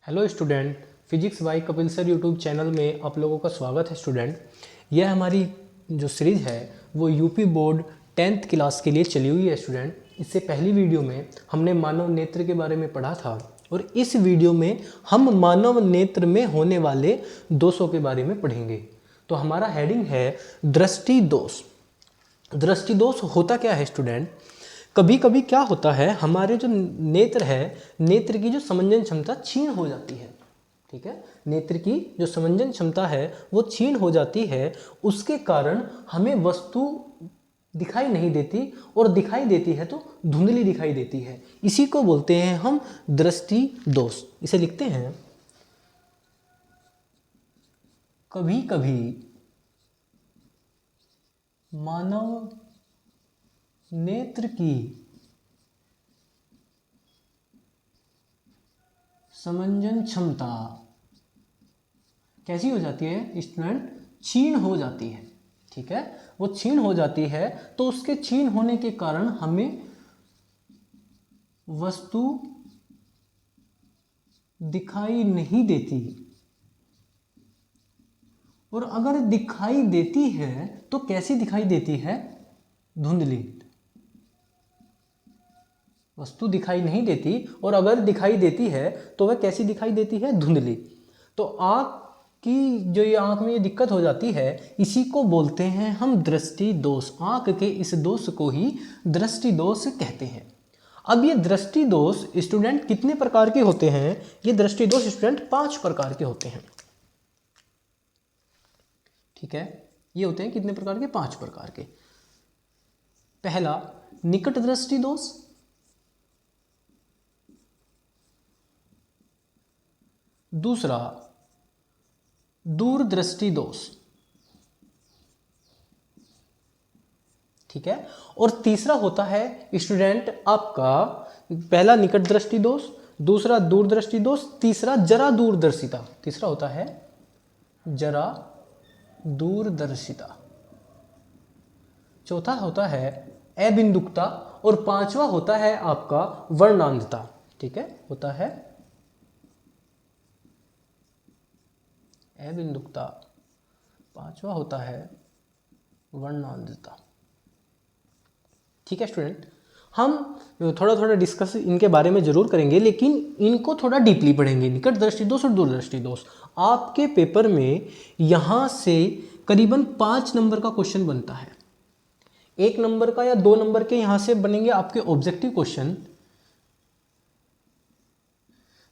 Hello student, physics bye Kapil sir YouTube channel में आप लोगों का स्वागत है स्टूडेंट। यह हमारी जो सीरीज़ है वो यूपी बोर्ड 10th क्लास के लिए चली हुई है स्टूडेंट। इससे पहली वीडियो में हमने मानव नेत्र के बारे में पढ़ा था और इस वीडियो में हम मानव नेत्र में होने वाले दोषों के बारे में पढ़ेंगे। तो हमारा हेडिंग है दृष्टि दोष। दृष्टि दोष होता क्या है स्टूडेंट? कभी कभी क्या होता है, हमारे जो नेत्र है, नेत्र की जो समंजन क्षमता क्षीण हो जाती है। ठीक है, नेत्र की जो समंजन क्षमता है वो क्षीण हो जाती है। उसके कारण हमें वस्तु दिखाई नहीं देती और दिखाई देती है तो धुंधली दिखाई देती है। इसी को बोलते हैं हम दृष्टि दोष। इसे लिखते हैं, कभी कभी मानव नेत्र की समंजन क्षमता कैसी हो जाती है स्टूडेंट? क्षीण हो जाती है। ठीक है, वो क्षीण हो जाती है तो उसके क्षीण होने के कारण हमें वस्तु दिखाई नहीं देती, और अगर दिखाई देती है तो कैसी दिखाई देती है? धुंधली। वस्तु दिखाई नहीं देती और अगर दिखाई देती है तो वह कैसी दिखाई देती है? धुंधली। तो आँख की जो ये आँख में ये दिक्कत हो जाती है, इसी को बोलते हैं हम दृष्टि दोष। आँख के इस दोष को ही दृष्टि दोष कहते हैं। अब ये दृष्टि दोष स्टूडेंट कितने प्रकार के होते हैं? ये दृष्टि दोष स्टूडेंट 5 प्रकार के होते हैं। ठीक है, ये होते हैं कितने प्रकार के? 5 प्रकार के। पहला निकट दृष्टि दोष, दूसरा दूरदृष्टि दोष, ठीक है, और तीसरा होता है स्टूडेंट आपका, पहला निकट दृष्टि दोष, दूसरा दूरदृष्टि दोष, तीसरा जरा दूरदर्शिता। तीसरा होता है जरा दूरदर्शिता, चौथा होता है अबिंदुकता, और पांचवा होता है आपका वर्णांधता। ठीक है, होता है अबिंदुकता, पांचवा होता है वर्णांधता। ठीक है स्टूडेंट, हम थोड़ा थोड़ा डिस्कस इनके बारे में जरूर करेंगे, लेकिन इनको थोड़ा डीपली पढ़ेंगे। निकट दृष्टि दोष और दूरदृष्टि दोष आपके पेपर में यहां से करीबन 5 नंबर का क्वेश्चन बनता है। 1 नंबर का या 2 नंबर के यहां से बनेंगे आपके ऑब्जेक्टिव क्वेश्चन,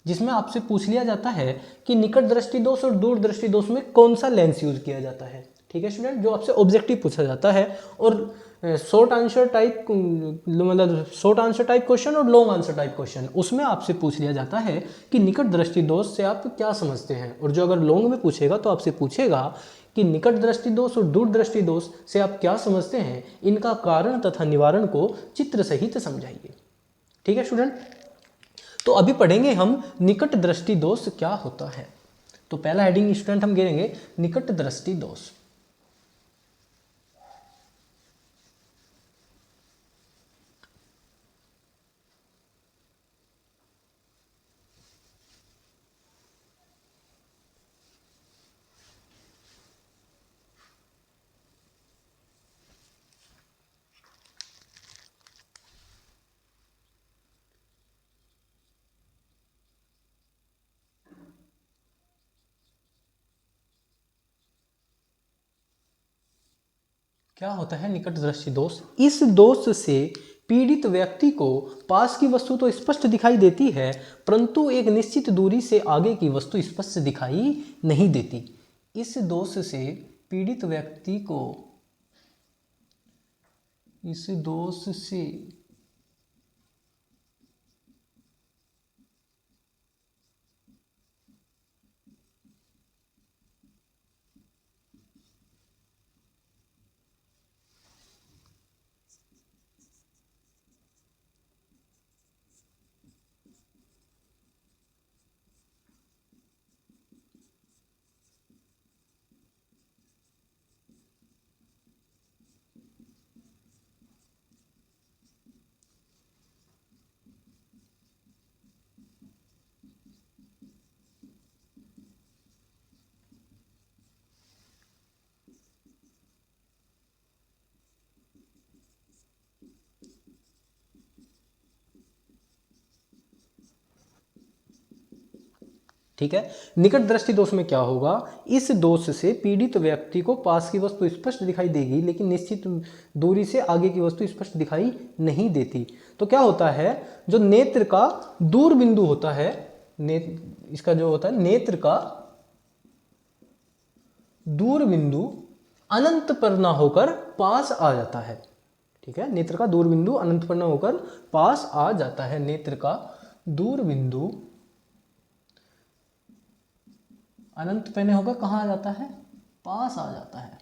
जिसमें आपसे पूछ लिया जाता है कि निकट दृष्टि दोष और दूर दृष्टि दोष में कौन सा लेंस यूज किया जाता है। ठीक है स्टूडेंट, जो आपसे ऑब्जेक्टिव पूछा जाता है, और शॉर्ट आंसर टाइप, मतलब शॉर्ट आंसर टाइप क्वेश्चन और लॉन्ग आंसर टाइप क्वेश्चन, उसमें आपसे पूछ लिया जाता है कि निकट दृष्टि दोष से आप क्या समझते हैं। और जो अगर लॉन्ग में पूछेगा तो आपसे पूछेगा कि निकट दृष्टि दोष और दूर दृष्टि दोष से आप क्या समझते हैं, इनका कारण तथा निवारण को चित्र सहित समझाइए। ठीक है स्टूडेंट, तो अभी पढ़ेंगे हम निकट दृष्टि दोष क्या होता है। तो पहला हेडिंग स्टूडेंट हम गिरेंगे निकट दृष्टि दोष। क्या होता है निकट दृष्टि दोष? इस दोष से पीड़ित व्यक्ति को पास की वस्तु तो स्पष्ट दिखाई देती है, परंतु एक निश्चित दूरी से आगे की वस्तु स्पष्ट दिखाई नहीं देती। इस दोष से पीड़ित व्यक्ति को, इस दोष से ठीक है। निकट दृष्टि दोष में क्या होगा, इस दोष से पीड़ित व्यक्ति को पास की वस्तु स्पष्ट दिखाई देगी लेकिन निश्चित दूरी से आगे की वस्तु स्पष्ट दिखाई नहीं देती। तो क्या होता है, जो नेत्र का दूर बिंदु होता है, इसका जो होता है नेत्र का दूर बिंदु अनंत पर ना होकर पास आ जाता है। ठीक है, नेत्र का दूर बिंदु अनंत पर ना होकर पास आ जाता है। नेत्र का दूर बिंदु अनंत पे नहीं होकर कहाँ आ जाता है, पास आ जाता है।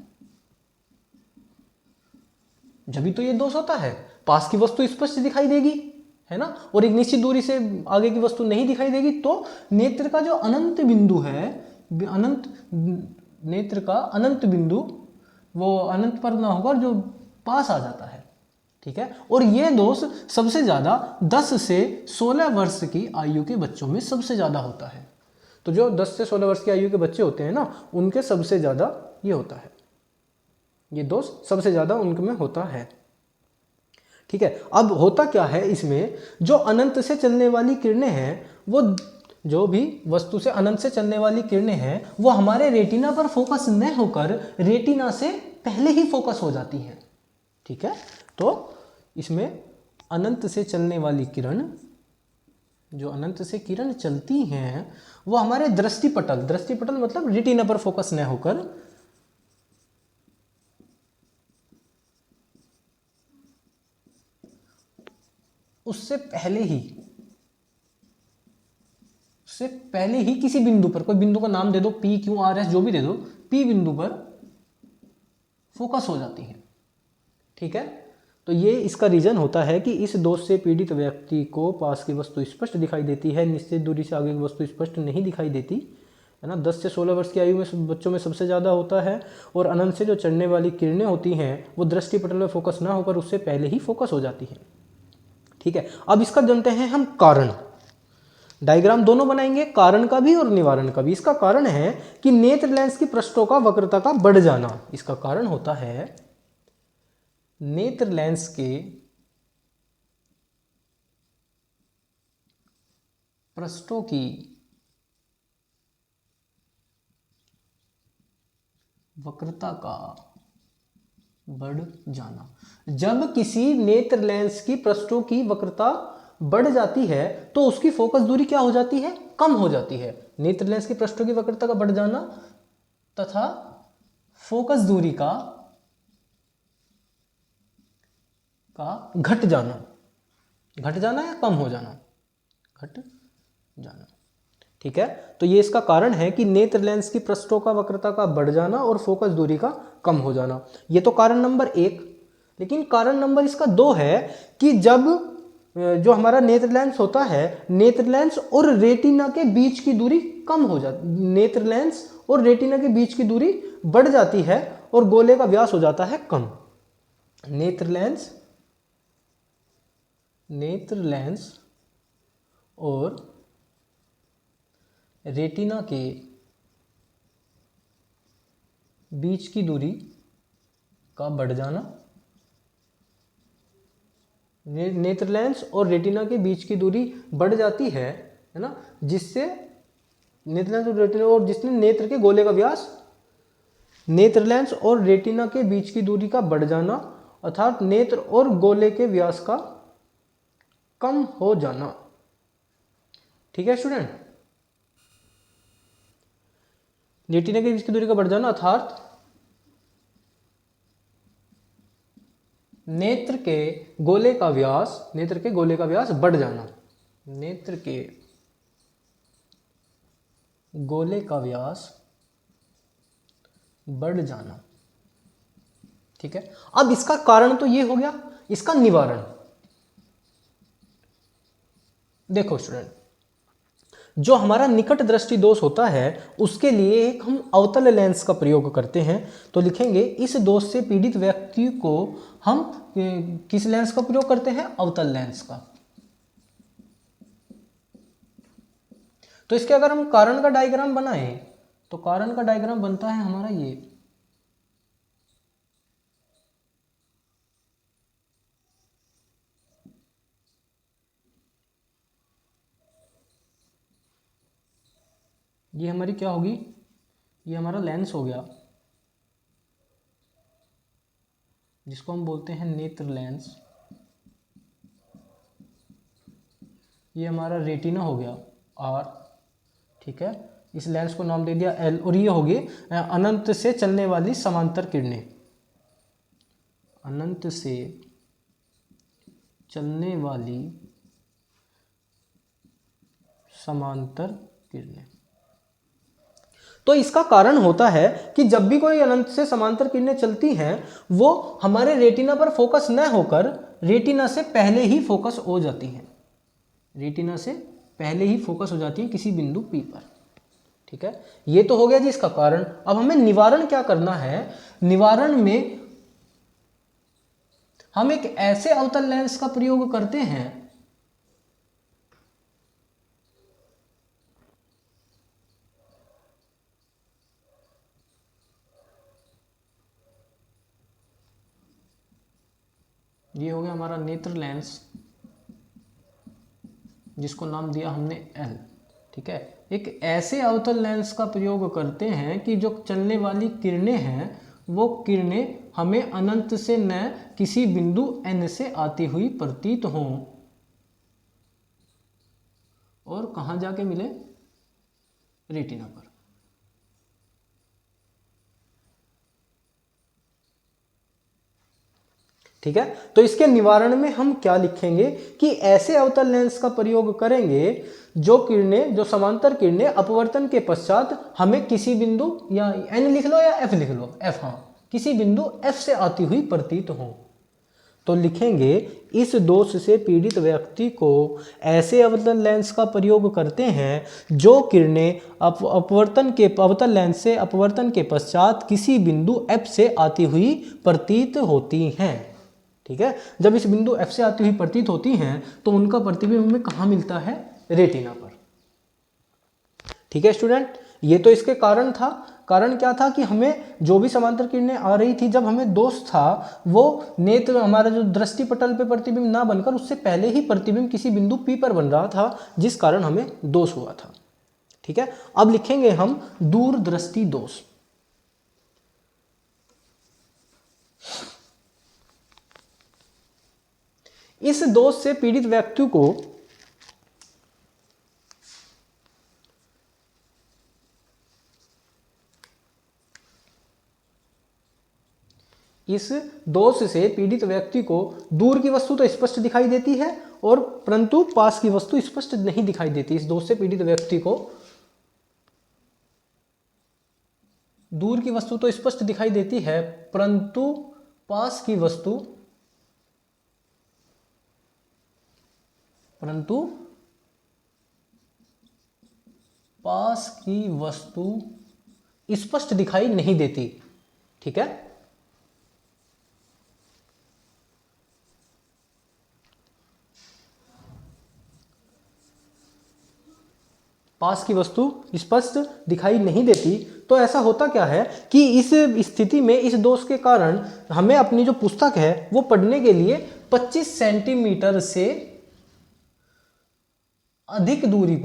जब भी तो ये दोष होता है, पास की वस्तु स्पष्ट दिखाई देगी, है ना, और एक निश्चित दूरी से आगे की वस्तु नहीं दिखाई देगी। तो नेत्र का जो अनंत बिंदु है, नेत्र का अनंत बिंदु वो अनंत पर ना होकर जो पास आ जाता है। ठीक है, और ये दोष सबसे ज्यादा 10 से 16 वर्ष की आयु के बच्चों में सबसे ज्यादा होता है। तो जो 10 से 16 वर्ष की आयु के बच्चे होते हैं ना, उनके सबसे ज्यादा ये होता है, ये दोष सबसे ज्यादा उनके में होता है। ठीक है, अब होता क्या है इसमें, जो अनंत से चलने वाली किरणें हैं, वो जो भी वस्तु से अनंत से चलने वाली किरणें हैं, वो हमारे रेटिना पर फोकस न होकर रेटिना से पहले ही फोकस हो जाती हैं। ठीक है, तो इसमें अनंत से चलने वाली किरण, जो अनंत से किरण चलती हैं, वो हमारे दृष्टिपटल मतलब रेटिना पर फोकस न होकर उससे पहले ही किसी बिंदु पर, कोई बिंदु का नाम दे दो, P Q R S जो भी दे दो, P बिंदु पर फोकस हो जाती है। ठीक है, तो ये इसका रीजन होता है कि इस दोष से पीड़ित व्यक्ति को पास की वस्तु स्पष्ट दिखाई देती है, निश्चित दूरी से आगे की वस्तु स्पष्ट नहीं दिखाई देती, है ना। 10 से 16 वर्ष की आयु में बच्चों में सबसे ज़्यादा होता है, और अनंत से जो चढ़ने वाली किरणें होती हैं वो दृष्टिपटल में फोकस ना होकर उससे पहले ही फोकस हो जाती हैं। ठीक है, अब इसका जानते हैं हम कारण। डायग्राम दोनों बनाएंगे, कारण का भी और निवारण का भी। इसका कारण है कि नेत्र लेंस की पृष्ठों का वक्रता का बढ़ जाना। इसका कारण होता है नेत्र लेंस के पृष्ठों की वक्रता का बढ़ जाना। जब किसी नेत्र लेंस की पृष्ठों की वक्रता बढ़ जाती है तो उसकी फोकस दूरी क्या हो जाती है, कम हो जाती है। नेत्र लेंस की पृष्ठों की वक्रता का बढ़ जाना तथा फोकस दूरी का घट जाना या कम हो जाना, घट जाना। ठीक है, तो ये इसका कारण है कि नेत्र लेंस की पृष्ठों का वक्रता का बढ़ जाना और फोकस दूरी का कम हो जाना। ये तो कारण नंबर 1। लेकिन कारण नंबर इसका 2 है कि जब जो हमारा नेत्र लेंस होता है, नेत्र लेंस और रेटिना के बीच की दूरी कम हो जाती, नेत्र लेंस और रेटिना के बीच की दूरी बढ़ जाती है और गोले का व्यास हो जाता है कम। नेत्र लेंस और रेटिना के बीच की दूरी का बढ़ जाना, नेत्र लेंस और रेटिना के बीच की दूरी बढ़ जाती है ना, जिससे नेत्र लेंस और रेटिना और जिसने नेत्र के गोले का व्यास, नेत्र लेंस और रेटिना के बीच की दूरी का बढ़ जाना अर्थात नेत्र और गोले के व्यास का कम हो जाना। ठीक है स्टूडेंट, रेटिना के बीच की दूरी का बढ़ जाना अर्थात नेत्र के गोले का व्यास बढ़ जाना, नेत्र के गोले का व्यास बढ़ जाना। ठीक है, अब इसका कारण तो ये हो गया, इसका निवारण देखो स्टूडेंट, जो हमारा निकट दृष्टि दोष होता है उसके लिए एक हम अवतल लेंस का प्रयोग करते हैं। तो लिखेंगे इस दोष से पीड़ित व्यक्ति को हम किस लेंस का प्रयोग करते हैं, अवतल लेंस का। तो इसके अगर हम कारण का डायग्राम बनाएं तो कारण का डायग्राम बनता है हमारा ये, ये हमारी क्या होगी, ये हमारा लेंस हो गया, जिसको हम बोलते हैं नेत्र लेंस। ये हमारा रेटिना हो गया आर, ठीक है। इस लेंस को नाम दे दिया एल, और ये होगी अनंत से चलने वाली समांतर किरणें, अनंत से चलने वाली समांतर किरणें। तो इसका कारण होता है कि जब भी कोई अनंत से समांतर किरणें चलती हैं वो हमारे रेटिना पर फोकस न होकर रेटिना से पहले ही फोकस हो जाती हैं, रेटिना से पहले ही फोकस हो जाती हैं किसी बिंदु P पर, ठीक है। ये तो हो गया जी इसका कारण। अब हमें निवारण क्या करना है, निवारण में हम एक ऐसे अवतल लेंस का प्रयोग करते हैं ये हो गया हमारा नेत्र लेंस, जिसको नाम दिया हमने एल, ठीक है। एक ऐसे अवतल लेंस का प्रयोग करते हैं कि जो चलने वाली किरणें हैं वो किरणें हमें अनंत से न किसी बिंदु एन से आती हुई प्रतीत हों, और कहाँ जाके मिले, रेटिना पर। ठीक है, तो इसके निवारण में हम क्या लिखेंगे कि ऐसे अवतल लेंस का प्रयोग करेंगे जो किरणें, जो समांतर किरणें अपवर्तन के पश्चात हमें किसी बिंदु, या एन लिख लो या एफ लिख लो, एफ, हाँ, किसी बिंदु एफ से आती हुई प्रतीत हो। तो लिखेंगे इस दोष से पीड़ित व्यक्ति को ऐसे अवतल लेंस का प्रयोग करते हैं जो किरणें अपवर्तन के, अवतल लेंस से अपवर्तन के पश्चात किसी बिंदु एफ से आती हुई प्रतीत होती हैं, ठीक है। जब इस बिंदु एफ से आती हुई प्रतीत होती हैं तो उनका प्रतिबिंब हमें कहाँ मिलता है, रेटिना पर, ठीक है स्टूडेंट। ये तो इसके कारण था। कारण क्या था कि हमें जो भी समांतर किरणें आ रही थी, जब हमें दोष था वो नेत्र, हमारा जो दृष्टि पटल पे प्रतिबिंब ना बनकर उससे पहले ही प्रतिबिंब किसी बिंदु P पर बन रहा था, जिस कारण हमें दोष हुआ था, ठीक है। अब लिखेंगे हम दूरदृष्टि दोष। इस दोष से पीड़ित व्यक्ति को इस दोष से पीड़ित व्यक्ति को दूर की वस्तु तो स्पष्ट दिखाई देती है और परंतु पास की वस्तु स्पष्ट नहीं दिखाई देती। इस दोष से पीड़ित व्यक्ति को दूर की वस्तु तो स्पष्ट दिखाई देती है परंतु पास की वस्तु, परंतु पास की वस्तु स्पष्ट दिखाई नहीं देती, ठीक है। पास की वस्तु स्पष्ट दिखाई नहीं देती। तो ऐसा होता क्या है कि इस स्थिति में, इस दोष के कारण हमें अपनी जो पुस्तक है वो पढ़ने के लिए 25 सेंटीमीटर से अधिक दूरी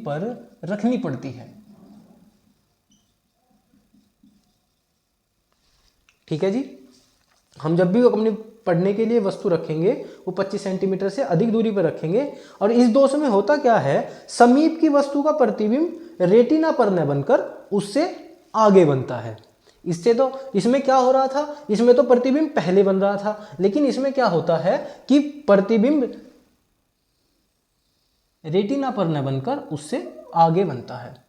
पर रखनी पड़ती है, ठीक है जी। हम जब भी अपनी पढ़ने के लिए वस्तु रखेंगे वो 25 सेंटीमीटर से अधिक दूरी पर रखेंगे। और इस दोष में होता क्या है, समीप की वस्तु का प्रतिबिंब रेटिना पर न बनकर उससे आगे बनता है। इससे तो, इसमें क्या हो रहा था, इसमें तो प्रतिबिंब पहले बन रहा था, लेकिन इसमें क्या होता है कि प्रतिबिंब रेटिना पर न बनकर उससे आगे बनता है।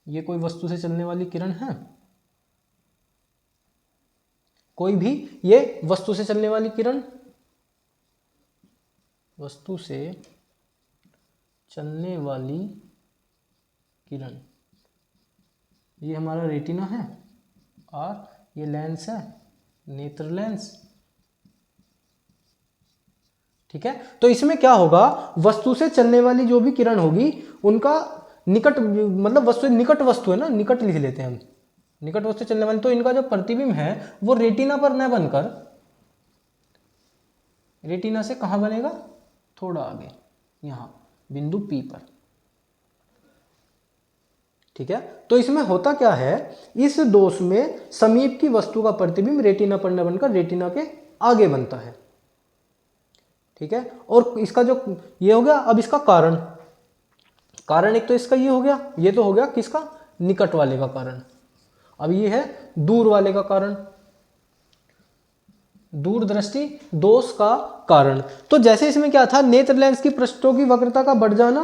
ये कोई वस्तु से चलने वाली किरण है, कोई भी ये वस्तु से चलने वाली किरण, वस्तु से चलने वाली किरण, ये हमारा रेटिना है और ये लेंस है, नेत्र लेंस, ठीक है। तो इसमें क्या होगा, वस्तु से चलने वाली जो भी किरण होगी उनका निकट, मतलब वस्तु निकट वस्तु है ना, निकट लिख लेते हैं हम, निकटवर्ती से चलने वाली, तो इनका जो प्रतिबिंब है वो रेटिना पर न बनकर रेटिना से कहाँ बनेगा, थोड़ा आगे, यहाँ बिंदु P पर। ठीक है, तो इसमें होता क्या है, इस दोष में समीप की वस्तु का प्रतिबिंब रेटिना पर न बनकर रेटिना के आगे बनता है। ठीक है, और इसका जो ये हो गया, अब इसका कारण, कारण एक तो इसका ये हो गया, ये तो हो गया किसका, निकट वाले का कारण। अब ये है दूर वाले का कारण, दूरदृष्टि दोष का कारण। तो जैसे इसमें क्या था, नेत्र लेंस की पृष्ठों की वक्रता का बढ़ जाना,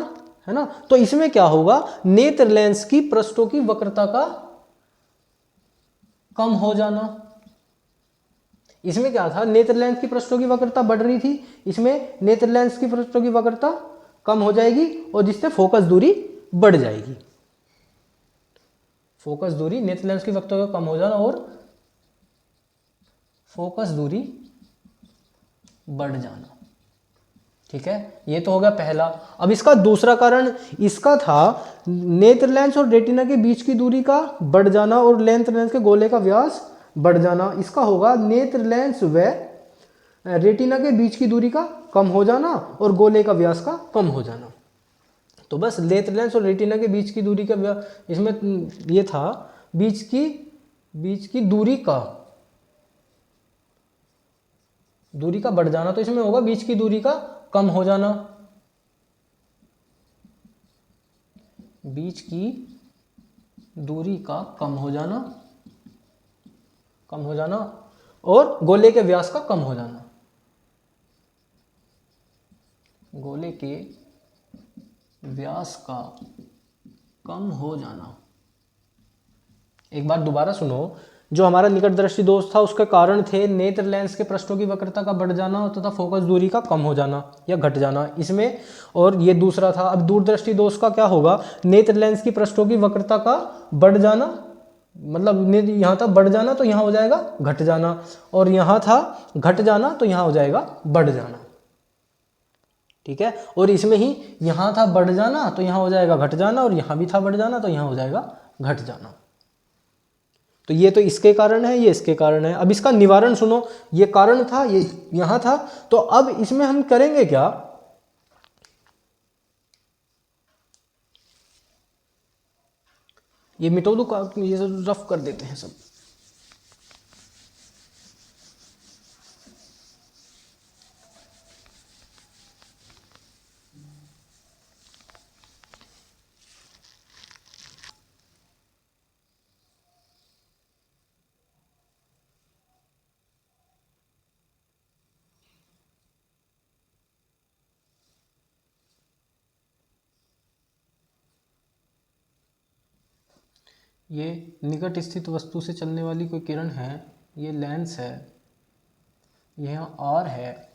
है ना, तो इसमें क्या होगा, नेत्र लेंस की पृष्ठों की वक्रता का कम हो जाना। इसमें क्या था, नेत्र लेंस की पृष्ठों की वक्रता बढ़ रही थी, इसमें नेत्र लेंस की पृष्ठों की वक्रता कम हो जाएगी और जिससे फोकस दूरी बढ़ जाएगी। फोकस दूरी, नेत्र लेंस की वक्रता का कम हो जाना और फोकस दूरी बढ़ जाना। ठीक है, ये तो हो गया पहला। अब इसका दूसरा कारण इसका था नेत्र लेंस और रेटिना के बीच की दूरी का बढ़ जाना और नेत्र लेंस के गोले का व्यास बढ़ जाना। इसका होगा नेत्र लेंस व रेटिना के बीच की दूरी का कम हो जाना और गोले का व्यास का कम हो जाना। तो बस नेत्र लेंस और रेटिना के बीच की दूरी का इसमें ये था बीच की दूरी का बढ़ जाना, तो इसमें होगा बीच की दूरी का कम हो जाना, बीच की दूरी का कम हो जाना और गोले के व्यास का कम हो जाना, गोले के व्यास का कम हो जाना। एक बार दोबारा सुनो, जो हमारा निकट दृष्टि दोष था उसके कारण थे नेत्र लेंस के पृष्ठों की वक्रता का बढ़ जाना तथा फोकस दूरी का कम हो जाना या घट जाना इसमें, और ये दूसरा था। अब दूरदृष्टि दोष का क्या होगा, नेत्र लेंस की पृष्ठों की वक्रता का बढ़ जाना, मतलब यहाँ था बढ़ जाना तो यहाँ हो जाएगा घट जाना, और यहाँ था घट जाना तो यहाँ हो जाएगा बढ़ जाना। ठीक है, और इसमें ही यहाँ था बढ़ जाना तो यहाँ हो जाएगा घट जाना, और यहाँ भी था बढ़ जाना तो यहाँ हो जाएगा घट जाना। तो ये तो इसके कारण है, ये इसके कारण है। अब इसका निवारण सुनो, ये कारण था, ये यहाँ था, तो अब इसमें हम करेंगे क्या, ये मिटो दो, ये रफ कर देते हैं सब। ये निकट स्थित वस्तु से चलने वाली कोई किरण है, ये लेंस है, ये यहाँ R है,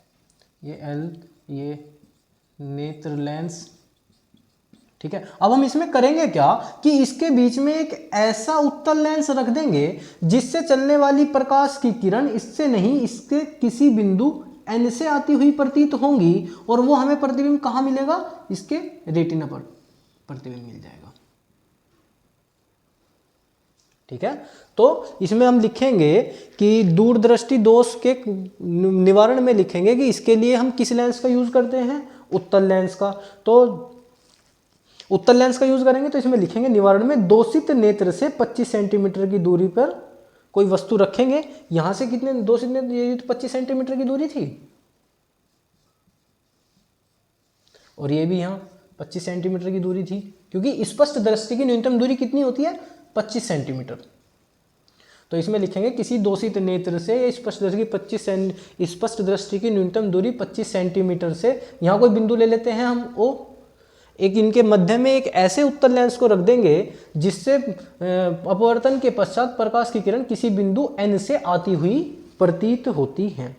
ये L, ये नेत्र लेंस। ठीक है, अब हम इसमें करेंगे क्या कि इसके बीच में एक ऐसा उत्तल लेंस रख देंगे जिससे चलने वाली प्रकाश की किरण इससे नहीं, इसके किसी बिंदु N से आती हुई प्रतीत होंगी, और वो हमें प्रतिबिंब कहाँ मिलेगा, इसके रेटिना पर प्रतिबिंब मिल जाएगा। ठीक है, तो इसमें हम लिखेंगे कि दूरदृष्टि दोष के निवारण में लिखेंगे कि इसके लिए हम किस लेंस का यूज करते हैं, उत्तल लेंस का। तो उत्तल लेंस का यूज करेंगे तो इसमें लिखेंगे निवारण में दोषित नेत्र से 25 सेंटीमीटर की दूरी पर कोई वस्तु रखेंगे। यहां से कितने दोषित नेत्र, ये तो 25 सेंटीमीटर की दूरी थी, और ये भी यहाँ 25 सेंटीमीटर की दूरी थी, क्योंकि स्पष्ट दृष्टि की न्यूनतम दूरी कितनी होती है, 25 सेंटीमीटर। तो इसमें लिखेंगे किसी दोषित नेत्र से स्पष्ट दृष्टि की न्यूनतम दूरी 25 सेंटीमीटर से, यहाँ कोई बिंदु ले लेते हैं हम ओ, एक इनके मध्य में एक ऐसे उत्तल लेंस को रख देंगे जिससे अपवर्तन के पश्चात प्रकाश की किरण किसी बिंदु N से आती हुई प्रतीत होती है।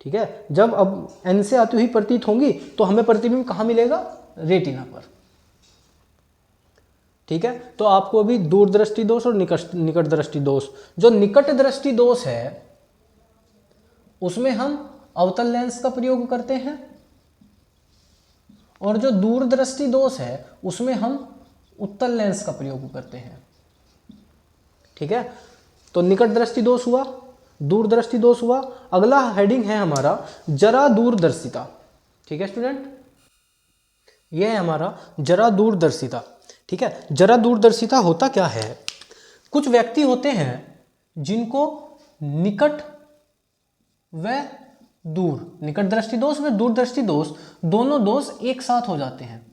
ठीक है, जब अब N से आती हुई प्रतीत होंगी तो हमें प्रतिबिंब कहाँ मिलेगा, रेटिना पर। ठीक है, तो आपको अभी दूरदृष्टि दोष और निकट दृष्टि दोष, जो निकट दृष्टि दोष है उसमें हम अवतल लेंस का प्रयोग करते हैं, और जो दूरदृष्टि दोष है उसमें हम उत्तल लेंस का प्रयोग करते हैं। ठीक है, तो निकट दृष्टि दोष हुआ, दूरदृष्टि दोष हुआ। अगला हेडिंग है हमारा जरा दूरदर्शिता। ठीक है स्टूडेंट, यह है हमारा जरा दूरदर्शिता। ठीक है, जरा दूरदर्शिता होता क्या है? कुछ व्यक्ति होते हैं जिनको निकट व दूर, निकट दृष्टि दोष व दूरदृष्टि दोष, दोनों दोष एक साथ हो जाते हैं,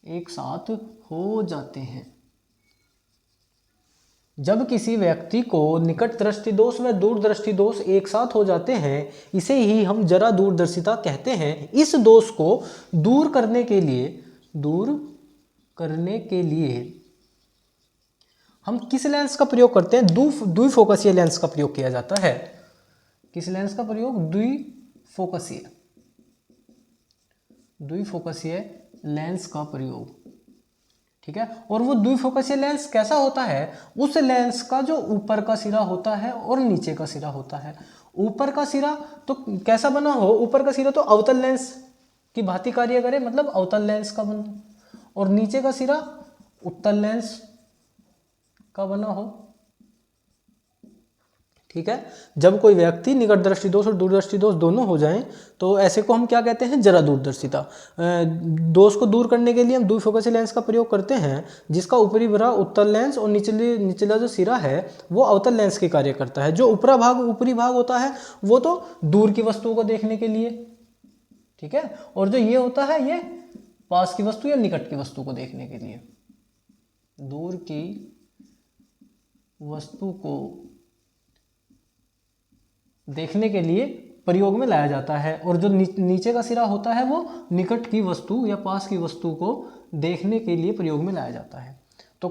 एक साथ हो जाते हैं। जब किसी व्यक्ति को निकट दृष्टि दोष व दूरदृष्टि दोष एक साथ हो जाते हैं, इसे ही हम जरा दूरदर्शिता कहते हैं। इस दोष को दूर करने के लिए हम किस लेंस का प्रयोग करते हैं? द्विफोकसीय लेंस का प्रयोग किया जाता है। किस लेंस का प्रयोग? द्विफोकसीय लेंस का प्रयोग। ठीक है, और वो द्विफोकसीय लेंस कैसा होता है? उस लेंस का जो ऊपर का सिरा होता है और नीचे का सिरा होता है। ऊपर का सिरा तो कैसा बना हो? ऊपर का सिरा तो अवतल लेंस की भांति कार्य करे, मतलब अवतल लेंस का बना, और नीचे का सिरा उत्तल लेंस का बना हो। ठीक है, जब कोई व्यक्ति निकट दृष्टि दोष और दूरदृष्टि दोष दोनों हो जाएं तो ऐसे को हम क्या कहते हैं? जरा दूरदर्शिता। दोष को दूर करने के लिए हम द्विफोकसीय लेंस का प्रयोग करते हैं, जिसका ऊपरी भरा उत्तल लेंस और निचला जो सिरा है वो अवतल लेंस के कार्य करता है। जो ऊपरी भाग होता है वो तो दूर की वस्तुओं को देखने के लिए, ठीक है, और जो ये होता है ये पास की वस्तु या निकट की वस्तु को देखने के लिए, दूर की वस्तु को देखने के लिए प्रयोग में लाया जाता है। और जो नीचे का सिरा होता है वो निकट की वस्तु या पास की वस्तु को देखने के लिए प्रयोग में लाया जाता है। तो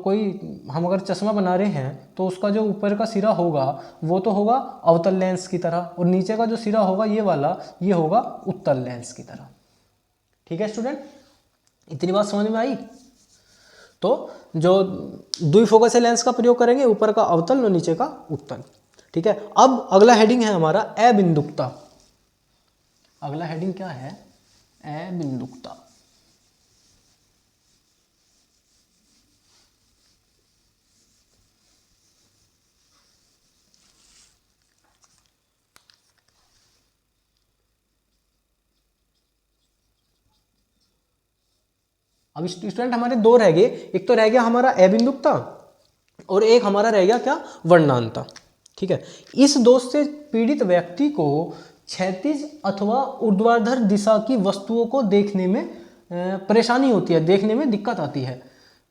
हम अगर चश्मा बना रहे हैं तो उसका जो ऊपर का सिरा होगा वो तो होगा अवतल लेंस की तरह, और नीचे का जो सिरा होगा ये वाला, ये होगा उत्तल लेंस की तरह। ठीक है स्टूडेंट, इतनी बात समझ में आई? तो जो द्विफोकसीय लेंस का प्रयोग करेंगे, ऊपर का अवतल और नीचे का उत्तल। ठीक है, अब अगला हेडिंग है हमारा अबिंदुकता। अगला हेडिंग क्या है? अबिंदुकता। अब स्टूडेंट हमारे दो रह गए, एक तो रह गया हमारा अबिंदुकता और एक हमारा रह गया क्या? वर्णांता। ठीक है, इस दोष से पीड़ित व्यक्ति को क्षैतिज अथवा ऊर्ध्वाधर दिशा की वस्तुओं को देखने में परेशानी होती है, देखने में दिक्कत आती है।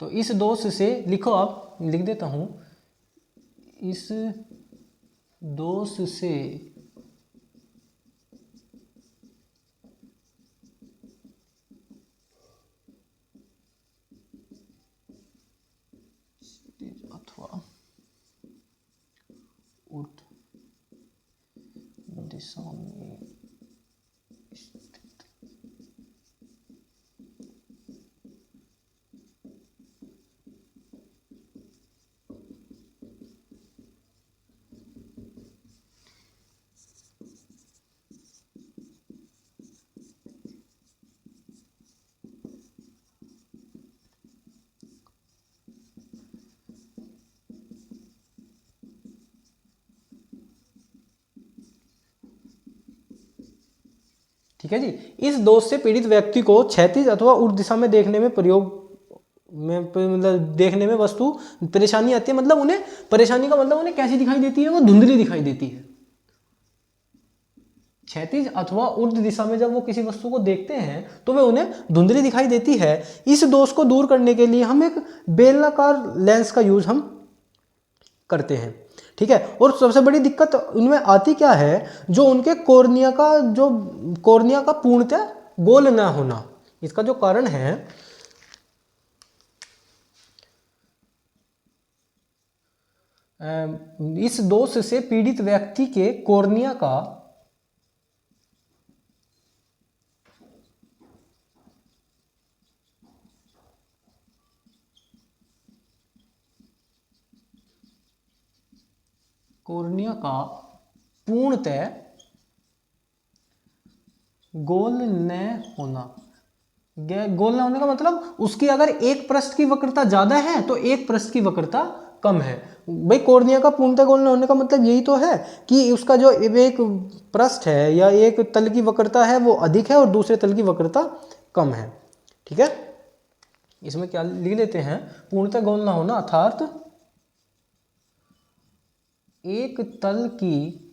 तो इस दोष से लिखो, आप लिख देता हूं, इस दोष से अथवा ऊर्ध्व दिशा में ठीक है जी, इस दोष से पीड़ित व्यक्ति को क्षैतिज अथवा ऊर्ध्व दिशा में देखने में मतलब देखने में वस्तु परेशानी आती है। मतलब उन्हें परेशानी का मतलब उन्हें कैसी दिखाई देती है? वो धुंधली दिखाई देती है। क्षैतिज अथवा ऊर्ध्व दिशा में जब वो किसी वस्तु को देखते हैं तो वे उन्हें धुंधली दिखाई देती है। इस दोष को दूर करने के लिए हम एक बेलनाकार लेंस का यूज हम करते हैं। ठीक है, और सबसे बड़ी दिक्कत उनमें आती क्या है? जो उनके कोर्निया का पूर्णतः गोल न होना। इसका जो कारण है, इस दोष से पीड़ित व्यक्ति के कोर्निया का पूर्णतः गोल न होना। गोल न होने का मतलब उसकी अगर एक पृष्ठ की वक्रता ज्यादा है तो एक पृष्ठ की वक्रता कम है। भाई कॉर्निया का पूर्णतः गोल न होने का मतलब यही तो है कि उसका जो एक पृष्ठ है या एक तल की वक्रता है वो अधिक है और दूसरे तल की वक्रता कम है। ठीक है, इसमें क्या लिख लेते हैं, पूर्णतः गोल न होना अर्थात एक तल की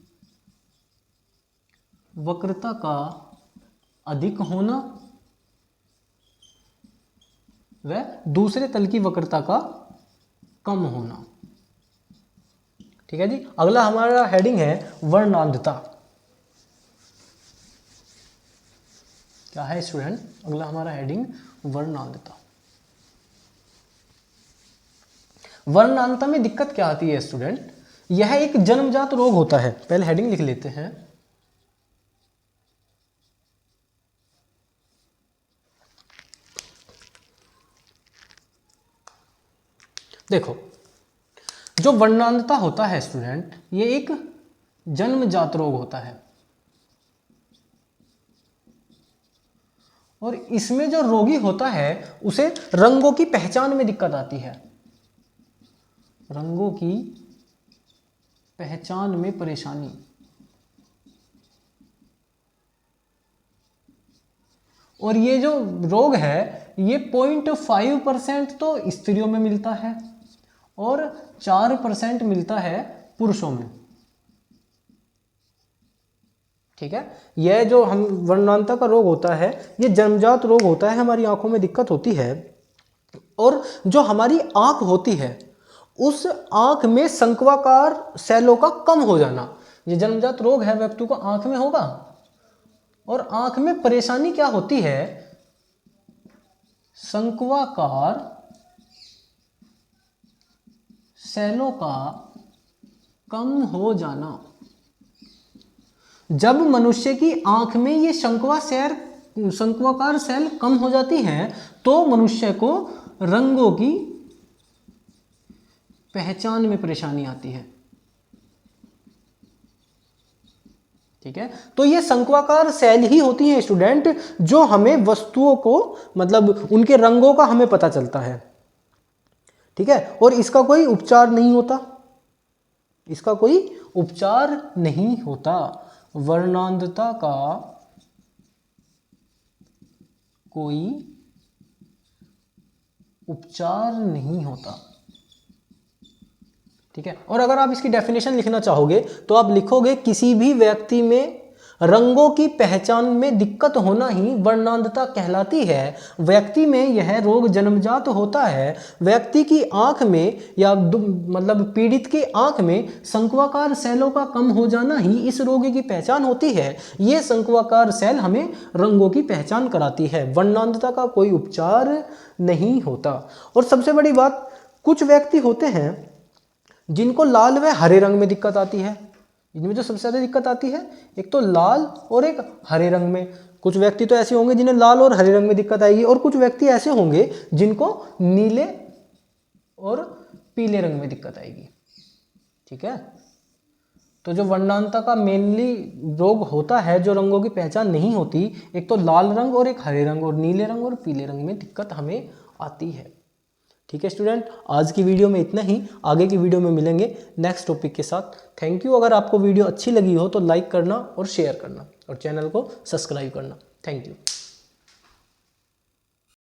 वक्रता का अधिक होना व दूसरे तल की वक्रता का कम होना। ठीक है जी। अगला हमारा हेडिंग है वर्णांधता। क्या है स्टूडेंट, अगला हमारा हेडिंग वर्णांधता। वर्णांधता में दिक्कत क्या आती है स्टूडेंट, यह एक जन्मजात रोग होता है। पहले हेडिंग लिख लेते हैं, देखो जो वर्णांधता होता है स्टूडेंट, ये एक जन्मजात रोग होता है और इसमें जो रोगी होता है उसे रंगों की पहचान में दिक्कत आती है, रंगों की पहचान में परेशानी। और ये जो रोग है ये 0.5% तो स्त्रियों में मिलता है और 4% मिलता है पुरुषों में। ठीक है, यह जो हम वर्णांधता का रोग होता है ये जन्मजात रोग होता है, हमारी आंखों में दिक्कत होती है और जो हमारी आंख होती है उस आंख में संक्वाकार सेलों का कम हो जाना। ये जन्मजात रोग है, व्यक्ति को आंख में होगा और आंख में परेशानी क्या होती है, संक्वाकार सेलों का कम हो जाना। जब मनुष्य की आंख में ये संक्वाकार सेल कम हो जाती हैं तो मनुष्य को रंगों की पहचान में परेशानी आती है। ठीक है, तो ये संक्वाकार सेल ही होती हैं स्टूडेंट जो हमें वस्तुओं को मतलब उनके रंगों का हमें पता चलता है। ठीक है, और इसका कोई उपचार नहीं होता, इसका कोई उपचार नहीं होता। वर्णांधता का कोई उपचार नहीं होता। ठीक है, और अगर आप इसकी डेफिनेशन लिखना चाहोगे तो आप लिखोगे किसी भी व्यक्ति में रंगों की पहचान में दिक्कत होना ही वर्णांधता कहलाती है। व्यक्ति में यह रोग जन्मजात होता है। व्यक्ति की आंख में या मतलब पीड़ित की आंख में संक्वाकार सेलों का कम हो जाना ही इस रोग की पहचान होती है। ये संक्वाकार सेल हमें रंगों की पहचान कराती है। वर्णांधता का कोई उपचार नहीं होता। और सबसे बड़ी बात, कुछ व्यक्ति होते हैं जिनको लाल व हरे रंग में दिक्कत आती है। इनमें जो सबसे ज़्यादा दिक्कत आती है एक तो लाल और एक हरे रंग में। कुछ व्यक्ति तो ऐसे होंगे जिन्हें लाल और हरे रंग में दिक्कत आएगी और कुछ व्यक्ति ऐसे होंगे जिनको नीले और पीले रंग में दिक्कत आएगी। ठीक है, तो जो वर्णांधता का मेनली रोग होता है जो रंगों की पहचान नहीं होती, एक तो लाल रंग और एक हरे रंग और नीले रंग और पीले रंग में दिक्कत हमें आती है। ठीक है स्टूडेंट, आज की वीडियो में इतना ही। आगे की वीडियो में मिलेंगे नेक्स्ट टॉपिक के साथ। Thank you. अगर आपको वीडियो अच्छी लगी हो तो लाइक करना और शेयर करना और चैनल को सब्सक्राइब करना। Thank you.